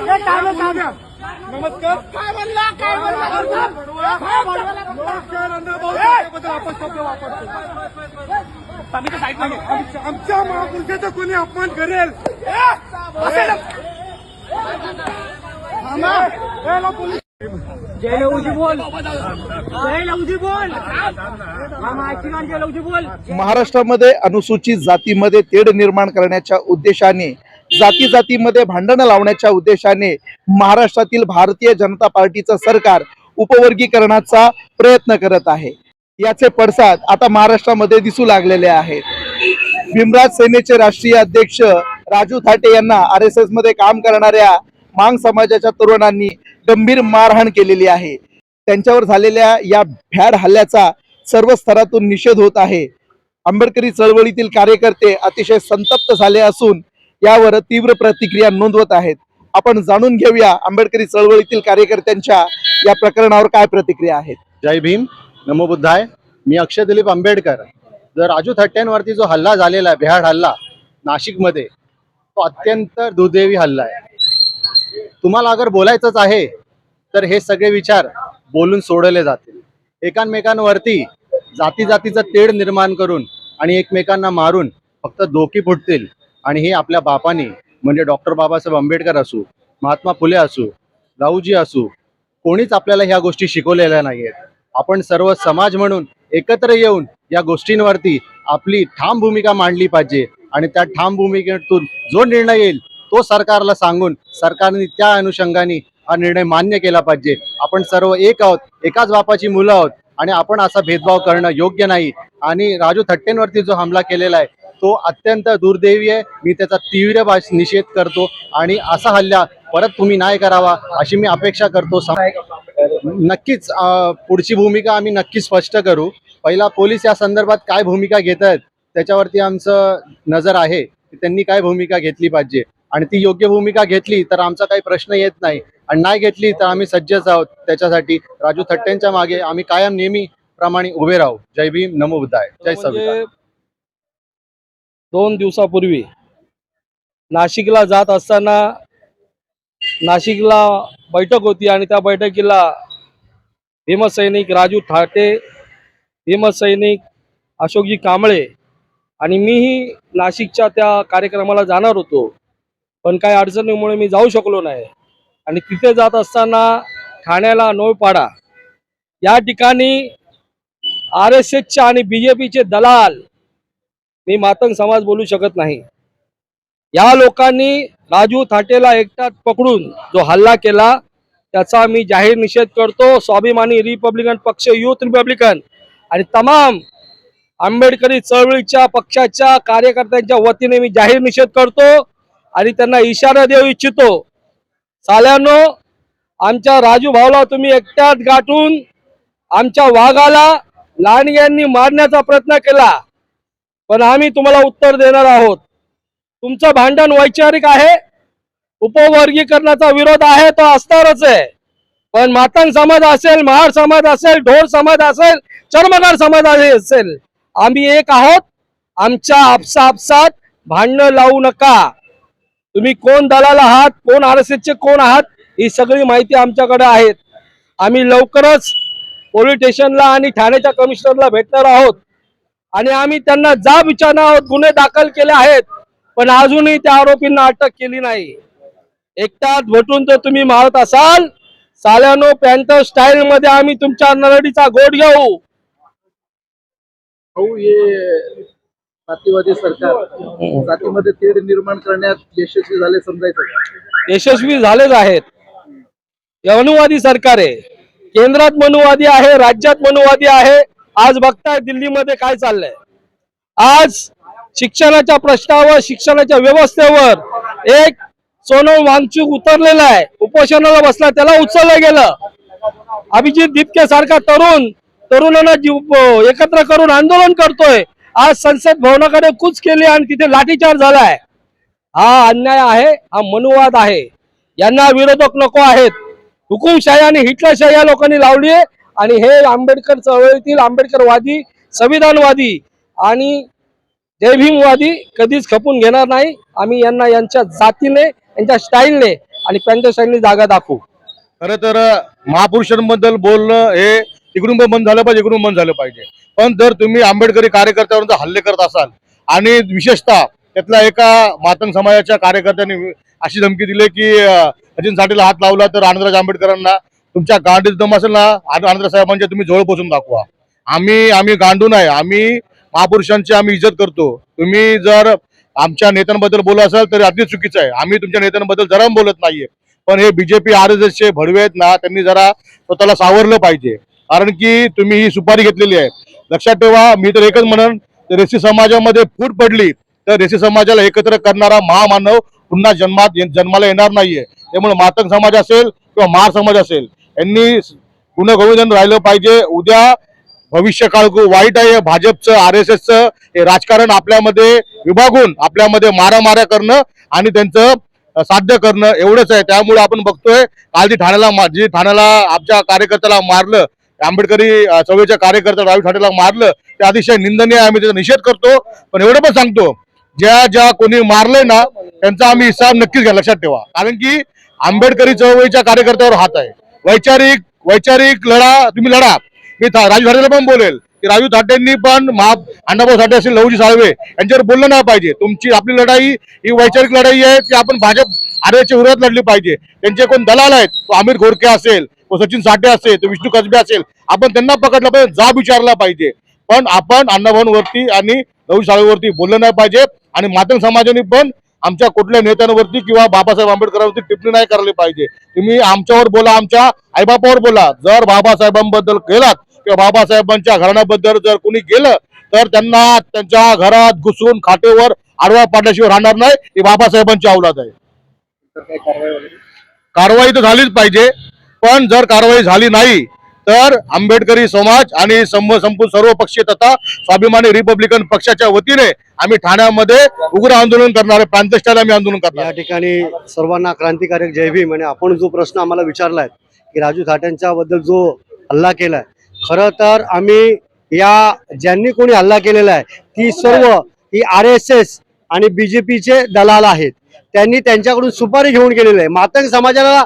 नमस्कार. काय म्हणला आमच्या महापुरुषाचा कोणी अपमान करेल महाराष्ट्रामध्ये अनुसूचित जातीमध्ये तेढ निर्माण करण्याच्या उद्देशाने, जाती जातीमध्ये भांडणं लावण्याच्या उद्देशाने महाराष्ट्रातील भारतीय जनता पार्टीचं सरकार उपवर्गीकरणाचा प्रयत्न करत आहे. याचे पडसाद आता महाराष्ट्रामध्ये दिसू लागलेले आहेत. भीमराज सेनेचे राष्ट्रीय अध्यक्ष राजू थाटे यांना RSS मध्ये काम करणाऱ्या मांग समाजाच्या तरुणांनी गंभीर मारहाण केलेली आहे. त्यांच्यावर झालेल्या या भ्याड हल्ल्याचा सर्व स्तरातून निषेध होत आहे. आंबेडकरी चळवळीतील कार्यकर्ते अतिशय संतप्त झाले असून यावर तीव्र प्रतिक्रिया नोंदवत आहेत. आपण जाणून घेऊया आंबेडकरी चळवळीतील कार्यकर्त्यांच्या या प्रकरणावर काय प्रतिक्रिया आहेत. जय भीम, नमो बुद्धाय. मी अक्षय दिलीप आंबेडकर. जर राजू थट्ट्यांवरती जो हल्ला झालेला आहे, भ्याड हल्ला नाशिकमध्ये, तो अत्यंत दुर्दैवी हल्ला आहे. तुम्हाला अगर बोलायचंच आहे तर हे सगळे विचार बोलून सोडले जातील. एकमेकांवरती जाती जातीचं तेढ निर्माण करून आणि एकमेकांना मारून फक्त डोकी फुटतील. आणि हे आपल्या बापांनी म्हणजे डॉक्टर बाबासाहेब आंबेडकर असू, महात्मा फुले असू, राऊजी असू, कोणीच आपल्याला ह्या गोष्टी शिकवलेल्या नाही आहेत. आपण सर्व समाज म्हणून एकत्र येऊन या गोष्टींवरती आपली ठाम भूमिका मांडली पाहिजे. आणि त्या ठाम भूमिकेतून जो निर्णय येईल तो सरकारला सांगून सरकारने त्या अनुषंगाने हा निर्णय मान्य केला पाहिजे. आपण सर्व एक आहोत, एकाच बापाची मुलं आहोत आणि आपण असा भेदभाव करणं योग्य नाही. आणि राजू थट्टेंवरती जो हमला केलेला आहे तो अत्यंत दुर्दैवी आहे. मी त्याचा तीव्र निषेध करतो आणि असा हल्ला परत तुम्ही नाही करावा अशी मी अपेक्षा करतो. नक्कीच पुढची भूमिका आम्ही नक्की स्पष्ट करू. पहिला पोलीस या संदर्भात काय भूमिका घेत आहेत त्याच्यावरती आमचं नजर आहे की त्यांनी काय भूमिका घेतली पाहिजे. आणि ती योग्य भूमिका घेतली तर आमचा काही प्रश्न येत नाही, आणि नाही घेतली तर आम्ही सज्जच आहोत त्याच्यासाठी. राजू थट्टेंच्या मागे आम्ही कायम नेहमी प्रमाणे उभे राहू. जय भीम, नमो बुद्धाय, जय संविधान. 2 दिवसापूर्वी नाशिकला जात असताना नाशिकला बैठक होती आणि त्या बैठकीला भीमसैनिक राजू थाटे, भीमसैनिक अशोकजी कांबळे आणि मीही नाशिकच्या त्या कार्यक्रमाला जाणार होतो, पण काही अडचणीमुळे मी जाऊ शकलो नाही. आणि तिथे जात असताना ठाण्याला नोळपाडा या ठिकाणी RSSचे आणि BJPचे दलाल, मी मातंग समाज बोलू शकत नाही, या लोकांनी राजू थाटेला एकटाच पकडून जो हल्ला केला त्याचा मी जाहीर निषेध करतो. स्वाभिमानी रिपब्लिकन पक्ष, युथ रिपब्लिकन आणि तमाम आंबेडकरी चळवळीच्या पक्षाच्या कार्यकर्त्यांच्या वतीने मी जाहीर निषेध करतो आणि त्यांना इशारा देऊ इच्छितो. साल्यांनो, आमच्या राजू भाऊला तुम्ही एकट्यात गाठून आमच्या वाघाला लांडग्यांनी मारण्याचा प्रयत्न केला, पण आम्ही तुम्हाला उत्तर देणार आहोत. तुमचं भांडण वैचारिक आहे, उपवर्गीकरणाचा विरोध आहे, तो असणारच आहे. पण मातंग समाज असेल, महार समाज असेल, ढोर समाज असेल, चर्मकार समाज असेल, आम्ही एक आहोत. आमच्या आपसात भांडणं लावू नका. तुम्ही कोण दलाल आहात, कोण RSSचे कोण आहात, ही सगळी माहिती आमच्याकडे आहे. आम्ही लवकरच पोलीस स्टेशनला आणि ठाण्याच्या कमिशनरला भेटणार आहोत आणि आम्ही त्यांना जाब विचारणार आहोत. गुन्हे दाखल केले आहेत, पण अजूनही त्या आरोपींना अटक केली नाही. एकटाच भेटून जर तुम्ही मारत असाल, साल्यानो, पॅन्थर स्टाईल मध्ये आम्ही तुमच्या नरडीचा गोट घेऊ. जातीवादी सरकार जातीमध्ये तेढ निर्माण करण्यात यशस्वी झाले समजायचं. यशस्वी झालेच आहेत. मनुवादी सरकार आहे, केंद्रात मनुवादी आहे, राज्यात मनुवादी आहे. आज बघताय दिल्लीमध्ये काय चाललंय. आज शिक्षणाच्या प्रश्नावर, शिक्षणाच्या व्यवस्थेवर एक सोनम वांगचूक उतरलेला आहे, उपोषणाला बसला, त्याला उचललं गेलं. अभिजित दिपके सारखा तरुणांना एकत्र करून आंदोलन करतोय. आज संसद भवनाकडे कूच केली आणि तिथे लाठीचार्ज झालाय. हा अन्याय आहे, हा मनुवाद आहे. यांना विरोधक नको आहेत. हुकुमशाही आणि हिटलरशाही या लोकांनी लावली आहे आणि हे आंबेडकर चळवळीतील आंबेडकरवादी, संविधानवादी आणि जय भीमवादी कधीच खपून घेणार नाही. आम्ही यांना यांच्या जातीने, यांच्या स्टाईलने आणि त्यांच्या साईडने जागा दाखवू. खरं तर महापुरुषांबद्दल बोलणं हे तिकडून पण बंद झालं पाहिजे, इकडून बंद झालं पाहिजे. पण जर तुम्ही आंबेडकरी कार्यकर्त्यावर जर हल्ले करत असाल आणि विशेषतः त्यातल्या एका मातंग समाजाच्या कार्यकर्त्यांनी अशी धमकी दिली की सचिन साठेला हात लावला तर आनंदराज आंबेडकरांना तुमच्या गांडीत दम असेल ना आनंदराज साहेबांच्या तुम्ही जवळ पोचून दाखवा. आम्ही गांडू नाही, आम्ही महापुरुषांची आम्ही इज्जत करतो. तुम्ही जर आमच्या नेत्यांबद्दल बोलत असाल तर अगदी चुकीचं आहे. आम्ही तुमच्या नेत्यांबद्दल जरा बोलत नाहीये. पण हे बीजेपी RSS चे भडवे आहेत ना, त्यांनी जरा स्वतःला सावरलं पाहिजे. कारण की तुम्ही ही सुपारी घेतलेली आहे. लक्षात ठेवा, मी तर एकच म्हणन, रेसी समाजामध्ये फूट पडली तर रेसी समाजाला एकत्र करणारा महामानव पुन्हा जन्माला येणार नाहीये. त्यामुळे मातंग समाज असेल किंवा महार समाज असेल, यांनी गुणगोविंदन राहिलं पाहिजे. उद्या भविष्य काळ वाईट आहे. भाजपचं RSSचं हे राजकारण आपल्यामध्ये विभागून आपल्यामध्ये मारामाऱ्या करणं आणि त्यांचं साध्य करणं एवढंच आहे. त्यामुळे आपण बघतोय काल जी ठाण्याला आमच्या कार्यकर्त्याला मारलं, आंबेडकरी चळवळीच्या कार्यकर्त्या राजू ठाणेला मारलं, ते अतिशय निंदनीय आहे. आम्ही त्याचा निषेध करतो. पण एवढं पण सांगतो, ज्या कोणी मारलंय ना त्यांचा आम्ही हिसाब नक्कीच घ्या. लक्षात ठेवा, कारण की आंबेडकरी चळवळीच्या कार्यकर्त्यावर हात आहे. वैचारिक लढा तुम्ही लढा. मी राजू ठाकरेला पण बोलेल की राजू ठाकरेंनी पण अण्णाभाऊ साठे असेल, लहुजी साळवे यांच्यावर बोललं नाही पाहिजे. तुमची आपली लढाई ही वैचारिक लढाई आहे ती आपण भाजप RSSच्या विरोधात लढली पाहिजे. त्यांचे कोण दलाल आहेत, तो आमिर घोरके असेल, तो सचिन साठे असेल, तो विष्णू कसबे असेल, आपण त्यांना पकडलं पाहिजे, जाब विचारला पाहिजे. पण आपण अण्णाभाऊंवरती आणि लहुजी साळवेवरती बोललं नाही पाहिजे. आणि मातंग समाजाने पण आमच्या कुठल्या नेत्यांवरती किंवा बाबासाहेब आंबेडकरांवरती टिप्पणी नाही करायला पाहिजे. तुम्ही आमच्यावर बोला, आमच्या आईबापावर बोला. जर बाबासाहेबांबद्दल केलात किंवा बाबासाहेबांच्या घराण्याबद्दल जर कोणी गेलं तर त्यांना त्यांच्या घरात घुसून खाटेवर आडवा पाडल्याशिवाय राहणार नाही. ही बाबासाहेबांची औलाद आहे. कारवाई तर झालीच पाहिजे. पण जर कारवाई झाली नाही तर आंबेडकरी समाज आणि संपूर्ण सर्व पक्षीय तथा स्वाभिमानी रिपब्लिकन पक्षाच्या वतीने आम्ही ठाण्यामध्ये उग्र आंदोलन करणार आहे. प्रांतस्टाईल आम्ही आंदोलन करणार. या ठिकाणी सर्वांना क्रांतिकारक जय भीम. आणि आपण जो प्रश्न आम्हाला विचारलाय की राजू थाट्यांच्या बद्दल जो हल्ला केलाय, खरं तर आम्ही या ज्यांनी कोणी हल्ला केलेला आहे ती सर्व ही RSS आणि BJPचे दलाल आहेत. त्यांनी त्यांच्याकडून सुपारी घेऊन केलेलं आहे. मातंग समाजाला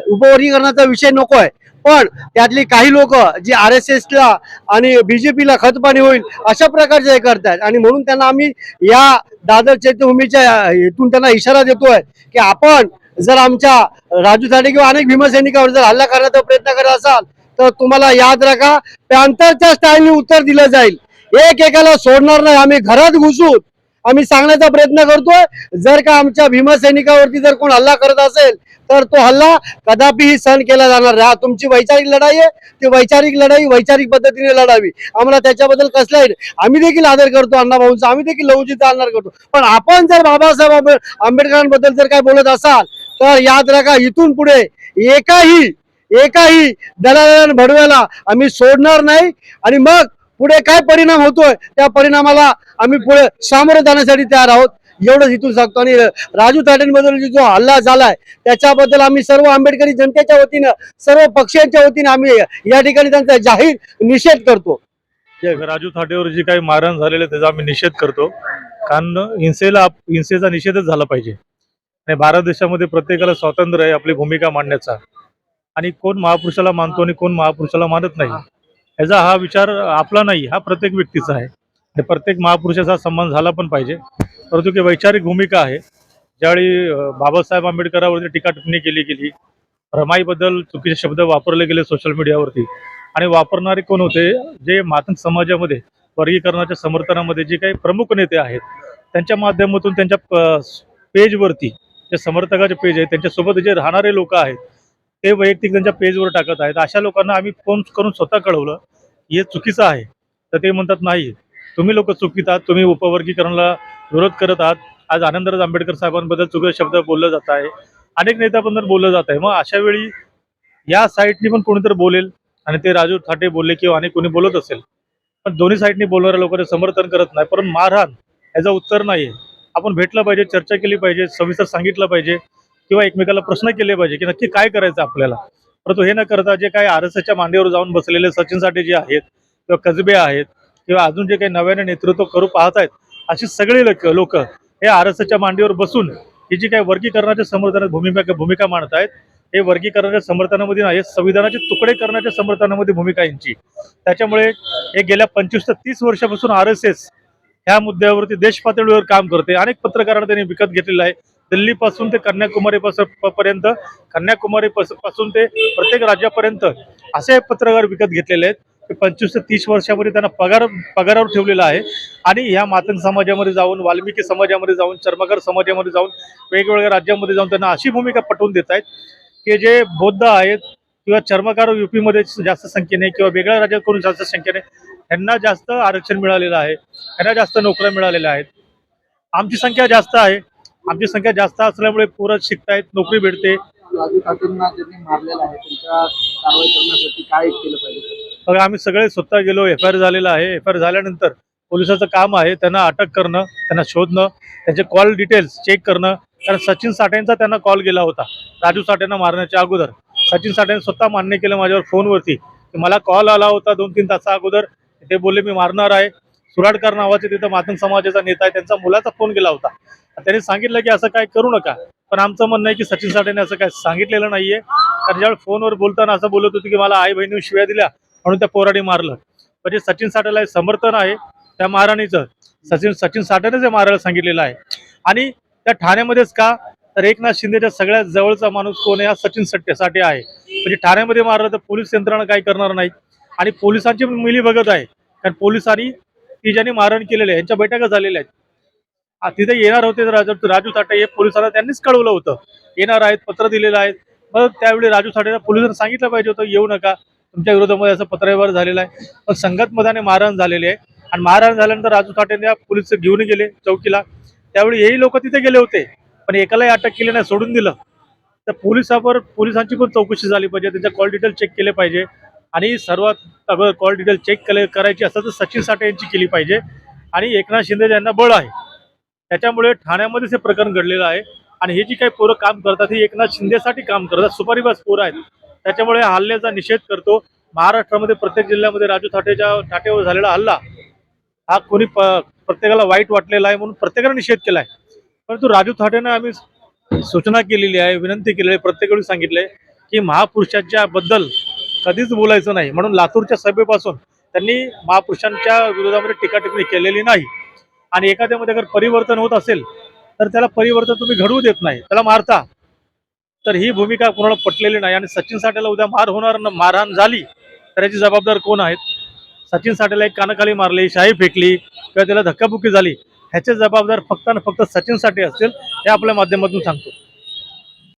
उपवर्गीकरणाचा विषय नको आहे, पण त्यातली काही लोक जी RSSला आणि BJPला खतपाणी होईल अशा प्रकारचे हे करतात. आणि म्हणून त्यांना आम्ही या दादर चैत्यभूमीच्या इथून त्यांना इशारा देतोय की आपण जर आमच्या राजू थाटे किंवा अनेक भीमसैनिकावर जर हल्ला करण्याचा प्रयत्न करत असाल तर तुम्हाला याद राखा, पॅन्थरच्या स्टाईलने उत्तर दिलं जाईल. एकेकाला सोडणार नाही. आम्ही घरात घुसून आम्ही सांगण्याचा प्रयत्न करतोय, जर का आमच्या भीमसैनिकावरती जर कोण हल्ला करत असेल तर तो हल्ला कदापिही सहन केला जाणार नाही. तुमची वैचारिक लढाई आहे, ती वैचारिक लढाई वैचारिक पद्धतीने लढावी. आम्हाला त्याच्याबद्दल कसलाही, आम्ही देखील आदर करतो अण्णाभाऊंचा, आम्ही देखील लहुजीचा आदर करतो. पण आपण जर बाबासाहेब आंबेडकरांबद्दल जर काय बोलत असाल तर याद राखा, इथून पुढे एकाही दलाल भडव्याला आम्ही सोडणार नाही. आणि मग पुढे काय परिणाम होतोय त्या परिणामाला आम्ही पुढे सामोरं जाण्यासाठी तयार आहोत. एवढंच इथून सांगतो. आणि राजू थाटेंबद्दल जो हल्ला झालाय त्याच्याबद्दल आम्ही सर्व आंबेडकरी जनतेच्या वतीनं, सर्व पक्षांच्या वतीनं आम्ही या ठिकाणी त्यांचा जाहीर निषेध करतो. राजू थाटेवर जी काही मारहाण झालेली आहे त्याचा आम्ही निषेध करतो. कारण हिंसेचा निषेधच झाला पाहिजे. आणि भारत देशामध्ये प्रत्येकाला स्वातंत्र्य आहे आपली भूमिका मांडण्याचा. आणि कोण महापुरुषाला मानतो आणि कोण महापुरुषाला मानत नाही याचा हा विचार आपला नाही, हा प्रत्येक व्यक्तीचा आहे. आणि प्रत्येक महापुरुषाचा सन्मान झाला पण पाहिजे. परंतु की वैचारिक भूमिका आहे. ज्यावेळी बाबासाहेब आंबेडकरांवरती टीका टिप्पणी केली गेली, रमाईबद्दल चुकीचे शब्द वापरले गेले सोशल मीडियावरती, आणि वापरणारे कोण होते, जे मातंग समाजामध्ये वर्गीकरणाच्या समर्थनामध्ये जे काही प्रमुख नेते आहेत त्यांच्या माध्यमातून त्यांच्या पेजवरती जे समर्थकाचे पेज आहे त्यांच्यासोबत जे राहणारे लोक आहेत ते वैयक्तिक त्यांच्या पेजवर टाकत आहेत. अशा लोकांना आम्ही फोन करून स्वतः कळवलं हे चुकीचं आहे. तर ते म्हणतात नाही, तुम्ही लोक चुकीत आहात, तुम्ही उपवर्गीकरणाला विरोध करत आहात. आज आनंदराज आंबेडकर साहेबांबद्दल चुकीचे शब्द बोललं जात आहे, अनेक नेत्याबद्दल बोललं जात आहे. मग अशा वेळी या साईडनी पण कोणीतरी बोलेल आणि ते राजू थाटे बोलले किंवा अनेक कोणी बोलत असेल, पण दोन्ही साईडनी बोलणाऱ्या लोकांना समर्थन करत नाही. परंतु मारहाण याचं उत्तर नाही. आपण भेटलं पाहिजे, चर्चा केली पाहिजे, सविस्तर सांगितलं पाहिजे किंवा एकमेकाला प्रश्न केले पाहिजे की नक्की काय करायचं आपल्याला. परंतु हे न करता जे काही RSSच्या मांडीवर जाऊन बसलेले सचिन साठे जे आहेत किंवा कसबे आहेत किंवा अजून जे काही नव्याने नेतृत्व करू पाहत आहेत अशी सगळी लोक हे RSSच्या मांडीवर बसून ही जी काही वर्गीकरणाच्या समर्थनात भूमिका मांडतायत, हे वर्गीकरणाच्या समर्थनामध्ये नाही, संविधानाचे तुकडे करण्याच्या समर्थनामध्ये भूमिका यांची. त्याच्यामुळे हे गेल्या 25 ते 30 वर्षापासून RSS ह्या मुद्द्यावरती देश पातळीवर काम करते. अनेक पत्रकारांना त्यांनी विकत घेतलेलं आहे. दिल्लीपासून ते कन्याकुमारी पर्यंत, पासून ते प्रत्येक राज्यापर्यंत असे पत्रकार विकत घेतलेले आहेत. 25 ते 30 वर्षामध्ये त्यांना पगारावर ठेवलेला आहे. आणि ह्या मातंग समाजामध्ये जाऊन, वाल्मिकी समाजामध्ये जाऊन, चर्मकार समाजामध्ये जाऊन, वेगवेगळ्या राज्यांमध्ये जाऊन त्यांना अशी भूमिका पटवून देत आहेत की जे बौद्ध आहेत किंवा चर्मकार UP-मध्ये जास्त संख्येने किंवा वेगळ्या राज्याकडून जास्त संख्येने यांना जास्त आरक्षण मिळालेलं आहे, यांना जास्त नोकऱ्या मिळालेल्या आहेत. आमची संख्या जास्त आहे. आमची संख्या जास्त असल्यामुळे पोरं शिकतायत, नोकरी भेटते. राजू खाटेंना ज्यांनी मारलेलं आहे त्यांच्या कारवाई करण्यासाठी काय केलं पाहिजे? बघा, आम्ही सगळे स्वतः गेलो. FIR झालेला आहे. FIR झाल्यानंतर पोलिसाचं काम आहे त्यांना अटक करणं, त्यांना शोधणं, त्यांचे कॉल डिटेल्स चेक करणं. कारण सचिन साठेंचा त्यांना कॉल गेला होता राजू साठेंना मारण्याच्या अगोदर. सचिन साठेंनी स्वतः मान्य केलं माझ्यावर फोनवरती की मला कॉल आला होता 2-3 तासा अगोदर. ते बोलले मी मारणार आहे. सुराडकर नावाचे तिथं मातंग समाजाचा नेता आहे, त्यांचा मुलाचा फोन गेला होता. त्यांनी सांगितलं की असं काय करू नका. पण आमचं म्हणणं आहे की सचिन साठेने असं काय सांगितलेलं नाहीये. कारण ज्यावेळी फोनवर बोलताना असं बोलत होते की मला आई बहिणी शिव्या दिल्या म्हणून त्या पोराने मारलं. म्हणजे सचिन साठेला समर्थन आहे त्या महाराणीचं. सचिन साठेने जे मारायला सांगितलेलं आहे. आणि त्या ठाण्यामध्येच का, तर एकनाथ शिंदेच्या सगळ्यात जवळचा माणूस कोण आहे? हा सचिन साठे आहे. म्हणजे ठाण्यामध्ये मारलं तर पोलीस यंत्रणा काही करणार नाही. आणि पोलिसांची मिली बघत आहे. कारण पोलिसांनी ती ज्यांनी मारहाण केलेलं आहे यांच्या बैठका झालेल्या आहेत. तिथे येणार होते राजू साठे, हे पोलिसांना त्यांनीच कळवलं होतं येणार आहेत, पत्र दिलेलं आहे. मग त्यावेळी राजू साठेला पोलिसांनी सांगितलं पाहिजे होतं येऊ नका, तुमच्या विरोधामध्ये असं पत्रव्यवहार झालेला आहे. पण संगतमताने मारहाण झालेली आहे. आणि मारहाण झाल्यानंतर राजू साठेने पोलीस घेऊन गेले चौकीला. त्यावेळी हेही लोक तिथे गेले होते, पण एकालाही अटक केली नाही, सोडून दिलं. तर पोलिसांची पण चौकशी झाली पाहिजे, त्यांच्या कॉल डिटेल चेक केले पाहिजे. आणि सर्वात अगोदर कॉल डिटेल चेक करायची असं तर सचिन साठे यांची केली पाहिजे. आणि एकनाथ शिंदे यांना बळ आहे, त्याच्यामुळे ठाण्यामध्येच हे प्रकरण घडलेलं आहे. आणि हे जी काही पोरं काम करतात ही एकनाथ शिंदेसाठी काम करतात, सुपारीबाज पोरं आहेत. त्याच्यामुळे हल्ल्याचा निषेध करतो. महाराष्ट्रामध्ये प्रत्येक जिल्ह्यामध्ये राजू साठेवर झालेला हल्ला हा कोणी प्रत्येकाला वाईट वाटलेला आहे म्हणून प्रत्येकाने निषेध केला आहे. परंतु राजू साठेनं आम्ही सूचना केलेली आहे, विनंती केलेली आहे, प्रत्येक वेळी सांगितलंय की महापुरुषाच्या बद्दल कधीच बोलायचं नाही. म्हणून लातूरच्या सभेपासून त्यांनी महापुरुषांच्या विरोधामध्ये टीका टिप्पणी केलेली नाही. आणि एखाद्यामध्ये अगर परिवर्तन होत असेल तर त्याला परिवर्तन तुम्ही घडवू देत नाही, त्याला मारता. तर ही भूमिका कोणाला पटलेली नाही. आणि सचिन साठेला उद्या मारहाण झाली तर याची जबाबदार कोण आहेत? सचिन साठेला एक कानाखाली मारली, शाई फेकली किंवा त्याला धक्काबुक्की झाली, ह्याचे जबाबदार फक्त आणि फक्त सचिन साठे असतील, हे आपल्या माध्यमातून सांगतो.